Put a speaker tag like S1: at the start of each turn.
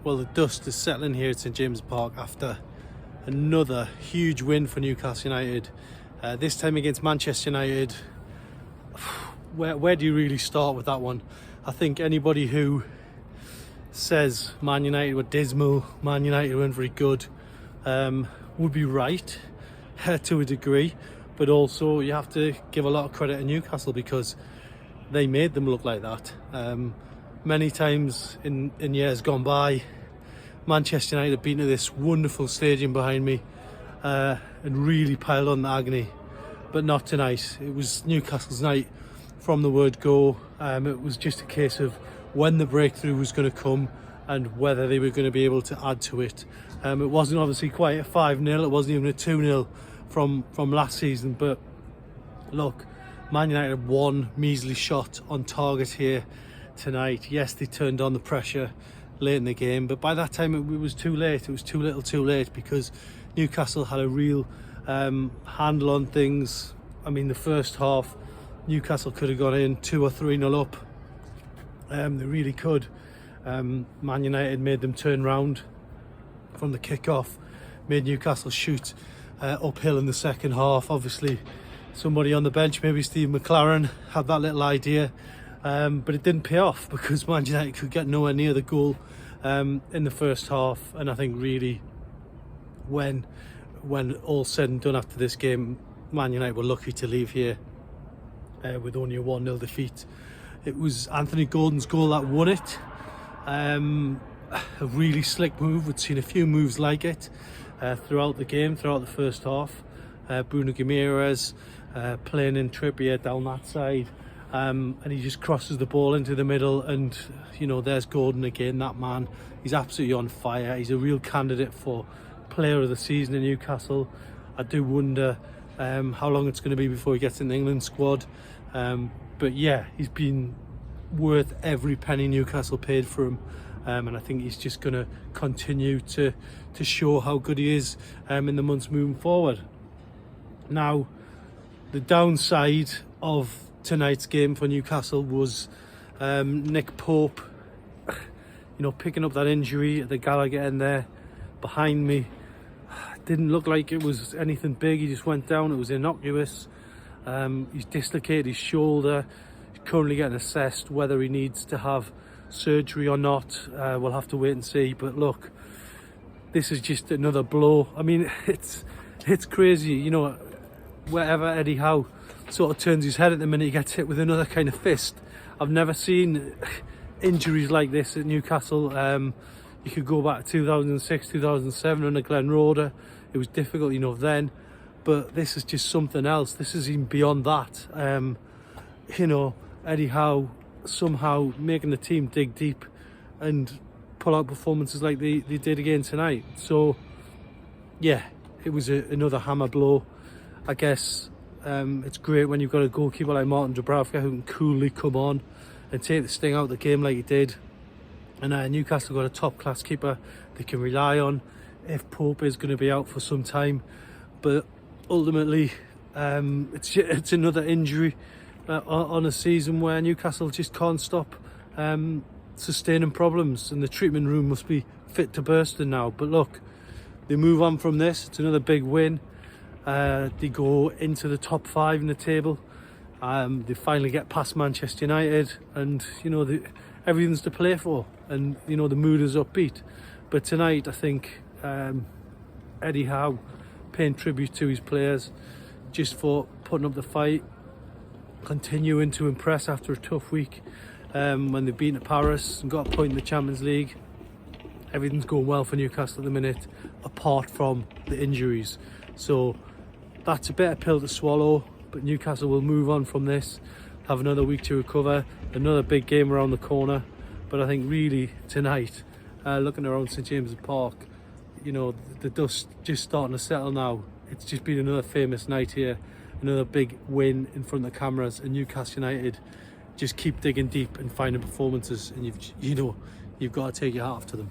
S1: Well, the dust is settling here at St James's Park after another huge win for Newcastle United. This time against Manchester United. Where do you really start with that one? I think anybody who says Man United were dismal, Man United weren't very good, would be right to a degree. But also you have to give a lot of credit to Newcastle because they made them look like that. Many times in years gone by, Manchester United have been to this wonderful stadium behind me and really piled on the agony, but not tonight. It was Newcastle's night from the word go. It was just a case of when the breakthrough was going to come and whether they were going to be able to add to it. It wasn't obviously quite a 5-0, it wasn't even a 2-0 from last season, but look, Man United had one measly shot on target here tonight. Yes, they turned on the pressure late in the game, but by that time it was too late. It was too little too late because Newcastle had a real handle on things. I mean, the first half Newcastle could have gone in 2 or 3-0 up. They really could. Man United made them turn round from the kick-off, made Newcastle shoot uphill in the second half. Obviously somebody on the bench, maybe Steve McLaren, had that little idea, but it didn't pay off because Man United could get nowhere near the goal in the first half. And I think really when all said and done after this game, Man United were lucky to leave here with only a 1-0 defeat. It was Anthony Gordon's goal that won it. A really slick move. We'd seen a few moves like it throughout the game, throughout the first half. Bruno Guimaraes playing in Trippier down that side, and he just crosses the ball into the middle, and you know, there's Gordon again. That man, he's absolutely on fire. He's a real candidate for player of the season in Newcastle. I do wonder how long it's going to be before he gets in the England squad, but yeah, he's been worth every penny Newcastle paid for him, and I think he's just going to continue to show how good he is in the months moving forward. Now, the downside of tonight's game for Newcastle was Nick Pope, picking up that injury at the Gallagher end there behind me. Didn't look like it was anything big. He just went down. It was innocuous. He's dislocated his shoulder. He's currently getting assessed whether he needs to have surgery or not. We'll have to wait and see. But look, this is just another blow. I mean, it's crazy, wherever Eddie Howe sort of turns his head at the minute, he gets hit with another kind of fist. I've never seen injuries like this at Newcastle. You could go back to 2006, 2007 under Glenn Roeder. It was difficult enough then, but this is just something else. This is even beyond that. Eddie Howe somehow making the team dig deep and pull out performances like they did again tonight. So yeah, it was another hammer blow. I guess it's great when you've got a goalkeeper like Martin Dubravka who can coolly come on and take the sting out of the game like he did. And Newcastle got a top-class keeper they can rely on if Pope is going to be out for some time. But ultimately, it's another injury on a season where Newcastle just can't stop sustaining problems, and the treatment room must be fit to bursting now. But look, they move on from this. It's another big win. They go into the top 5 in the table. They finally get past Manchester United, and everything's to play for, and the mood is upbeat. But tonight, I think Eddie Howe paying tribute to his players just for putting up the fight, continuing to impress after a tough week when they've beaten Paris and got a point in the Champions League. Everything's going well for Newcastle at the minute, apart from the injuries. So that's a bitter pill to swallow, but Newcastle will move on from this, have another week to recover, another big game around the corner. But I think really tonight, looking around St James's Park, the dust just starting to settle now. It's just been another famous night here, another big win in front of the cameras, and Newcastle United just keep digging deep and finding performances, and you've got to take your hat off to them.